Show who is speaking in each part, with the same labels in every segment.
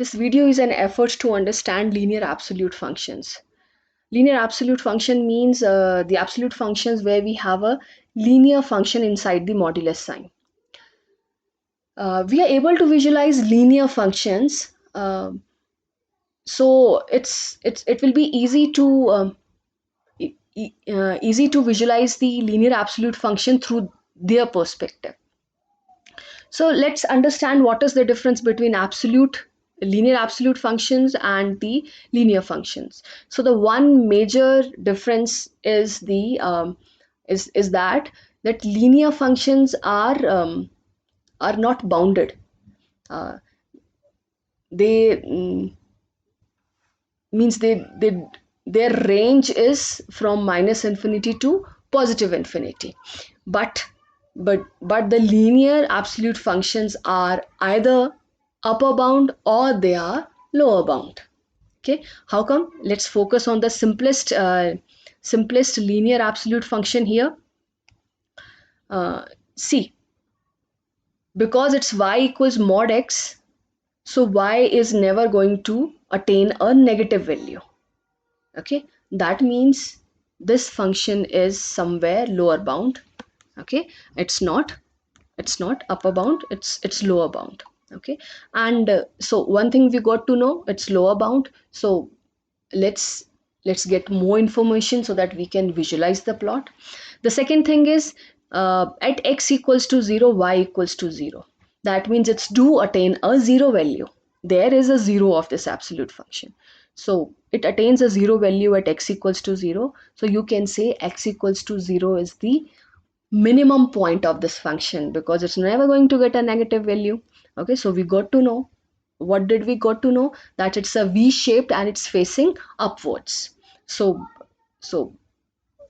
Speaker 1: This video is an effort to understand linear absolute functions. Linear absolute function means the absolute functions where we have a linear function inside the modulus sign. We are able to visualize linear functions, so it will be easy to visualize the linear absolute function through their perspective. So let's understand what is the difference between linear absolute functions and the linear functions. So the one major difference is the is that linear functions are not bounded. Uh, they means their range is from minus infinity to positive infinity, but but the linear absolute functions are either upper bound or they are lower bound. Okay, how come? Let's focus on the simplest linear absolute function here. See, because it's y equals mod x, so y is never going to attain a negative value. Okay, that means this function is somewhere lower bound. Okay, it's not upper bound, it's lower bound. Okay, and so one thing we got to know, it's lower bound. So let's get more information so that we can visualize the plot. The second thing is, at x equals to 0, y equals to 0. That means it's do attain a 0 value. There is a 0 of this absolute function. So it attains a 0 value at x equals to 0. So you can say x equals to 0 is the minimum point of this function because it's never going to get a negative value. Okay, so we got to know, what did we got to know? That it's a V shaped and it's facing upwards. So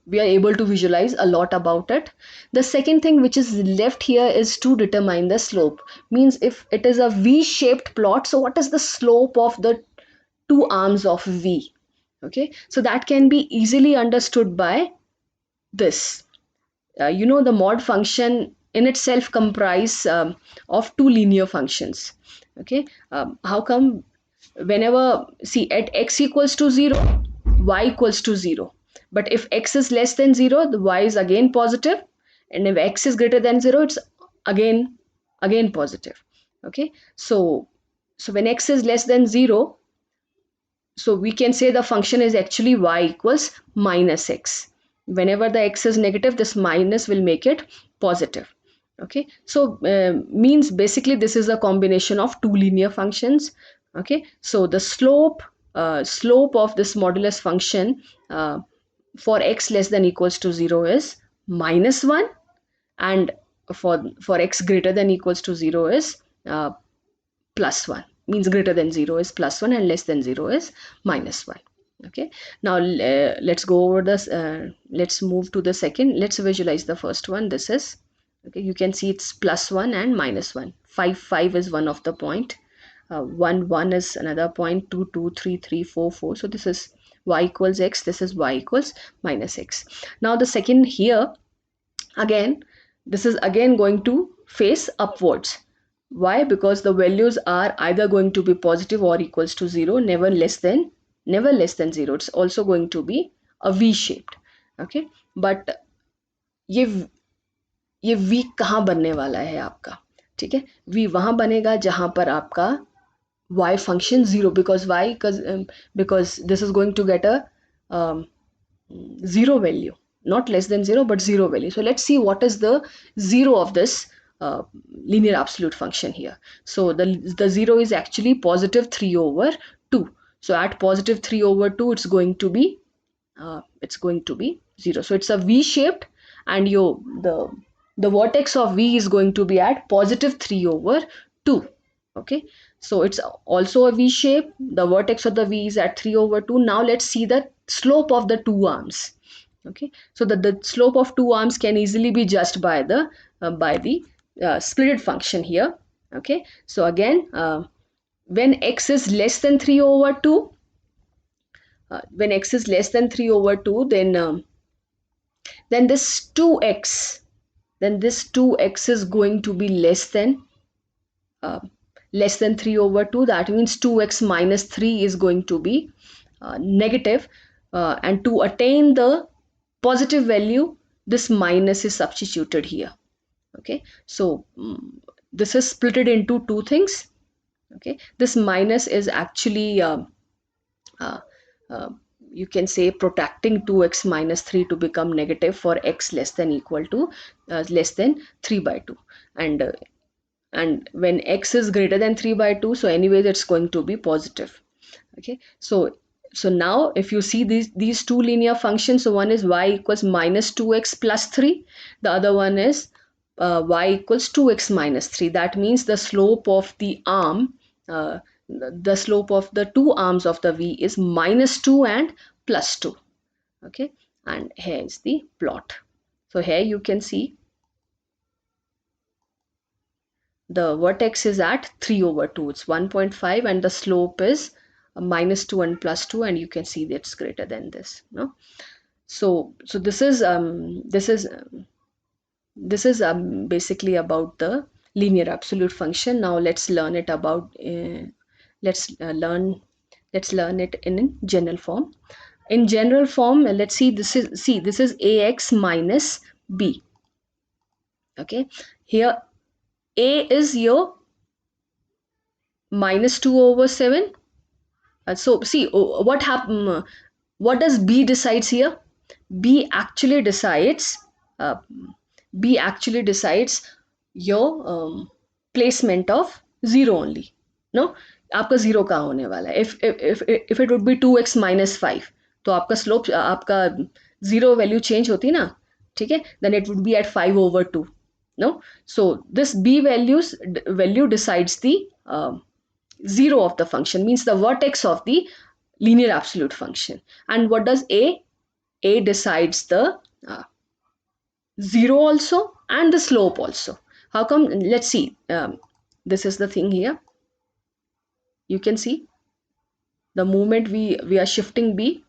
Speaker 1: we are able to visualize a lot about it. The second thing which is left here is to determine the slope. Means if it is a V shaped plot, so what is the slope of the two arms of V? Okay, so that can be easily understood by this. The mod function in itself comprise of two linear functions. Okay, how come? Whenever, see, at x equals to 0, y equals to 0, but if x is less than 0, the y is again positive, and if x is greater than 0, it's again positive. Okay, so when x is less than 0, so we can say the function is actually y equals minus x. Whenever the x is negative, this minus will make it positive. Okay, so means basically this is a combination of two linear functions. Okay, so the slope of this modulus function for x less than equals to 0 is minus 1, and for x greater than equals to 0 is plus 1. Means greater than 0 is plus 1 and less than 0 is minus 1. Okay, now let's go over this. Let's move to the second. Let's visualize the first one. This is, okay, you can see it's plus 1 and minus 1. 5 is one of the point, 1 is another point, 2 2 3 3 4 4. So this is y equals x, this is y equals minus x. Now the second here, again, this is again going to face upwards. Why? Because the values are either going to be positive or equals to 0, never less than 0. It's also going to be a V shaped. Okay, but ये V कहाँ बनने वाला है आपका? ठीक है, V वहाँ बनेगा जहाँ पर आपका y function 0, because this is going to get a 0 value, not less than 0 but 0 value. So let's see what is the 0 of this linear absolute function here. So the 0 is actually positive 3 over 2. So at positive 3 over 2, it's going to be 0. So it's a V shaped, and the vertex of V is going to be at positive 3 over 2. Okay, so it's also a V shape. The vertex of the V is at 3 over 2. Now let's see the slope of the two arms. Okay, so the slope of two arms can easily be judged by the splitted function here. Okay, so again, when x is less than 3 over 2, then this 2x is going to be less than less than 3 over 2, that means 2x minus 3 is going to be negative, and to attain the positive value, this minus is substituted here. Okay, so this is split it into two things. Okay, this minus is actually uh, uh, you can say protecting 2x minus 3 to become negative for x less than equal to less than 3 by 2, and when x is greater than 3 by 2, so anyway it's going to be positive. Okay, so now if you see these two linear functions, so one is y equals minus 2x plus 3, the other one is y equals 2x minus 3. That means the slope of the arm, the slope of the two arms of the v is minus 2 and plus 2. Okay, and here is the plot. So here you can see the vertex is at 3 over 2, it's 1.5, and the slope is minus 2 and plus 2, and you can see that it's greater than this, no? So this is basically about the linear absolute function. Now let's learn it about let's learn it in general form. In general form, let's see, this is ax minus b. Okay, here a is your minus 2 over 7. So see what does b decides here? b actually decides uh, b actually decides your placement of 0 only. No, आपका 0 कहाँ होने वाला है? If it would be 2x minus 5, तो आपका slope आपका 0 value change होती ना, ठीक है, then it would be at 5 over 2. No, so this b value decides the 0 of the function, means the vertex of the linear absolute function. And what does a decides the 0 also and the slope also. How come? Let's see, this is the thing here. You can see the moment we are shifting b,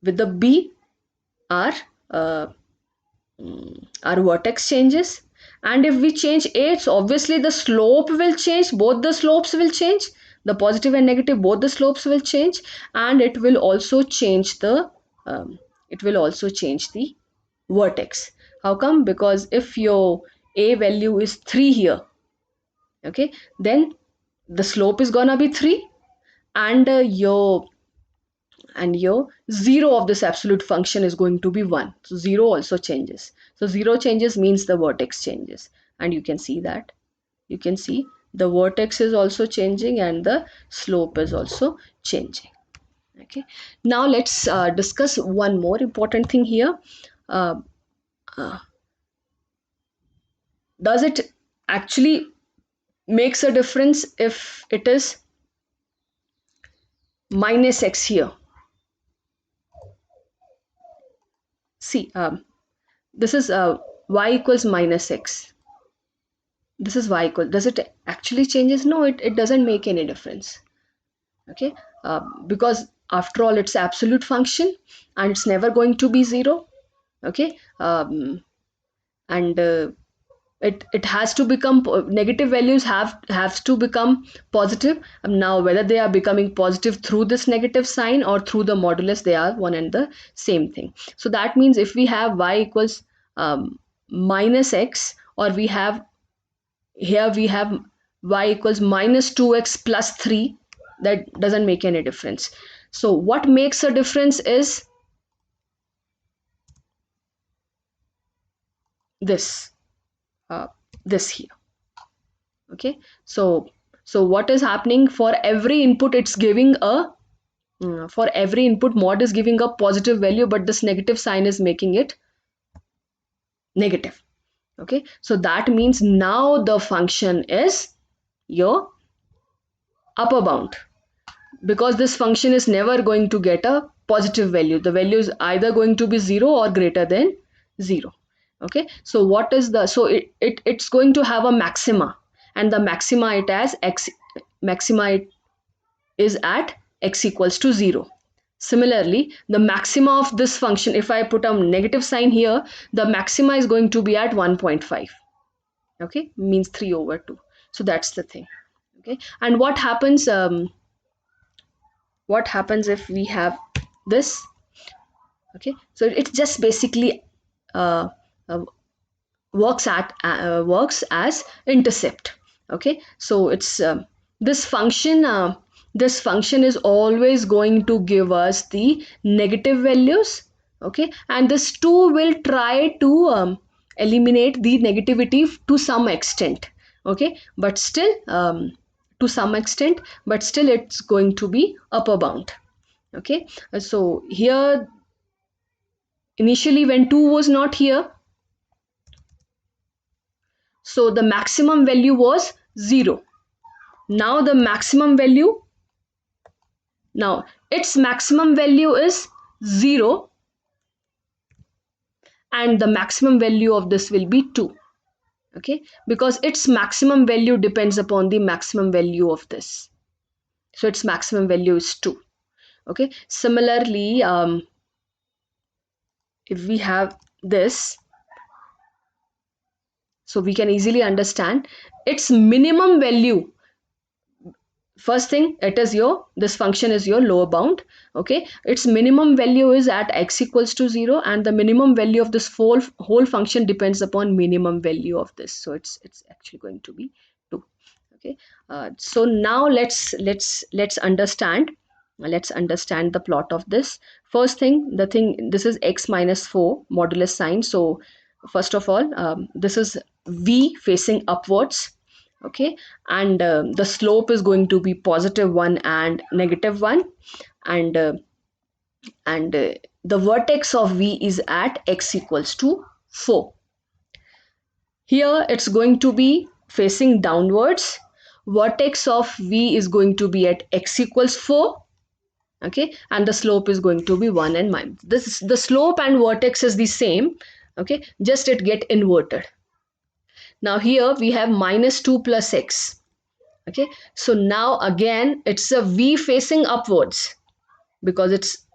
Speaker 1: with the b our our vertex changes, and if we change a, so obviously the slope will change, both the slopes will change, the positive and negative, both the slopes will change, and it will also change the vertex. How come? Because if your a value is 3 here, okay, then the slope is gonna be 3, and your 0 of this absolute function is going to be 1. So 0 also changes. So 0 changes means the vertex changes, and you can see that. You can see the vertex is also changing and the slope is also changing. Okay, now let's discuss one more important thing here. Does it actually makes a difference if it is minus x here? See, this is y equals minus x. This is y equal. Does it actually changes? No, it doesn't make any difference. Okay, because after all, it's absolute function and it's never going to be 0. Okay, and it has to become negative values have to become positive. Now whether they are becoming positive through this negative sign or through the modulus, they are one and the same thing. So that means if we have y equals minus x, or we have y equals minus 2x plus 3, that doesn't make any difference. So what makes a difference is this this here. Okay, so what is happening? For every input it's giving a for every input, mod is giving a positive value, but this negative sign is making it negative. Okay, so that means now the function is your upper bound, because this function is never going to get a positive value. The value is either going to be 0 or greater than 0. Okay, so what is the, so it's going to have a maxima, and the maxima it has x, maxima it is at x equals to 0. Similarly, the maxima of this function, if I put a negative sign here, the maxima is going to be at 1.5. Okay, means 3 over 2. So that's the thing. Okay, and what happens if we have this? Okay, so it's just basically uh, uh, works as intercept. Okay, so it's this function is always going to give us the negative values. Okay, and this 2 will try to eliminate the negativity to some extent. Okay, but still to some extent, but still it's going to be upper bound. Okay, so here initially when 2 was not here, so the maximum value was 0. Now the maximum value, now its maximum value is 0, and the maximum value of this will be 2. Okay, because its maximum value depends upon the maximum value of this. So its maximum value is 2. Okay, similarly, if we have this, so we can easily understand its minimum value. First thing, it is your, this function is your lower bound. Okay, its minimum value is at x equals to 0, and the minimum value of this whole function depends upon minimum value of this, so it's actually going to be 2. Okay, so now let's understand, the plot of this. First thing, this is x minus 4 modulus sign. So first of all, this is v facing upwards. Okay, and the slope is going to be positive 1 and negative 1, and the vertex of v is at x equals to 4. Here it's going to be facing downwards. Vertex of v is going to be at x equals 4. Okay, and the slope is going to be 1 and minus. The slope and vertex is the same. Okay, just it get inverted. Now here we have minus 2 plus x. Okay, so now again it's a v facing upwards, because it's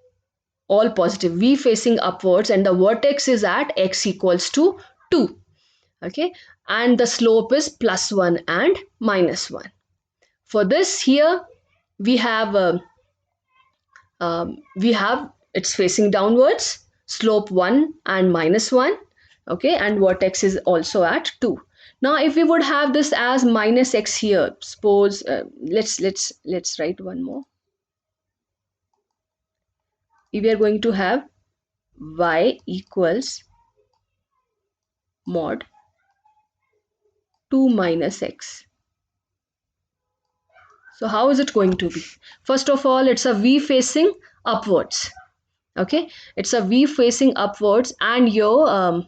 Speaker 1: all positive, v facing upwards, and the vertex is at x equals to 2. Okay, and the slope is plus 1 and minus 1. For this, here we have it's facing downwards, slope 1 and minus 1. Okay, and vertex is also at 2. Now if we would have this as minus x here, suppose let's write one more. We are going to have y equals mod 2 minus x. So how is it going to be? First of all, it's a v facing upwards. Okay, it's a v facing upwards, and your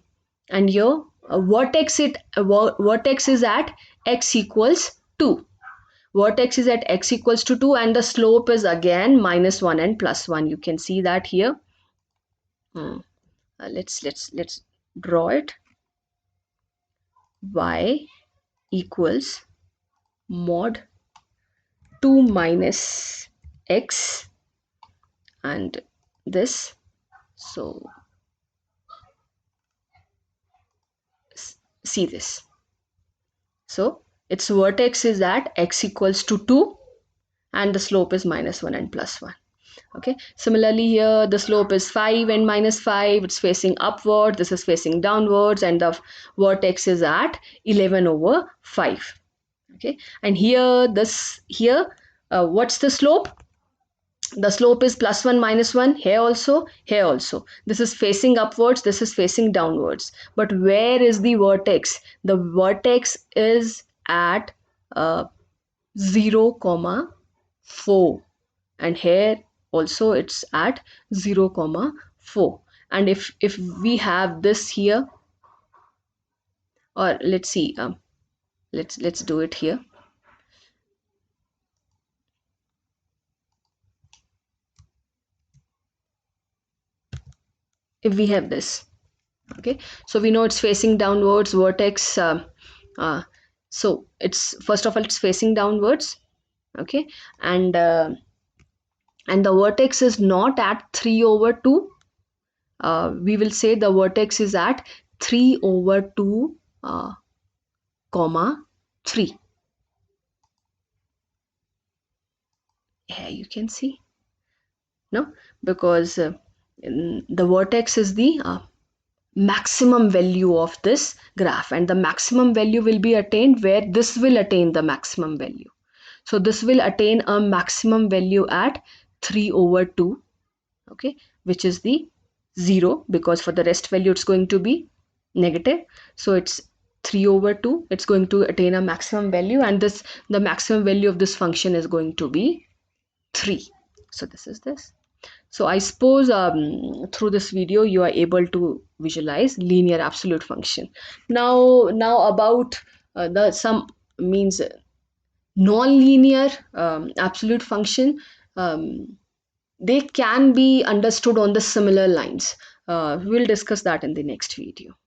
Speaker 1: vertex is at x equals 2. Vertex is at x equals to 2, and the slope is again minus 1 and plus 1. You can see that here. Let's draw it. Y equals mod 2 minus x and this. So see this. So its vertex is at x equals to 2, and the slope is minus 1 and plus 1. Okay, similarly here the slope is 5 and minus 5. It's facing upward, this is facing downwards, and the vertex is at 11 over 5. Okay, and here what's the slope? The slope is plus 1 minus 1, here also, here also. This is facing upwards, this is facing downwards. But where is the vertex? The vertex is at 0 comma 4, and here also it's at 0 comma 4. And if we have this here, or let's see, let's do it here. If we have this, okay, so we know it's facing downwards, vertex, so it's, first of all, it's facing downwards. Okay, and the vertex is not at 3 over 2. We will say the vertex is at 3 over 2 comma 3. Here you can see, no, because the vertex is the maximum value of this graph, and the maximum value will be attained where this will attain the maximum value. So this will attain a maximum value at 3 over 2, okay, which is the 0, because for the rest value it's going to be negative. So it's 3 over 2, it's going to attain a maximum value, and this, the maximum value of this function is going to be 3. So this is this. So I suppose through this video you are able to visualize linear absolute function. Now about the some means non-linear absolute function. They can be understood on the similar lines. We'll discuss that in the next video.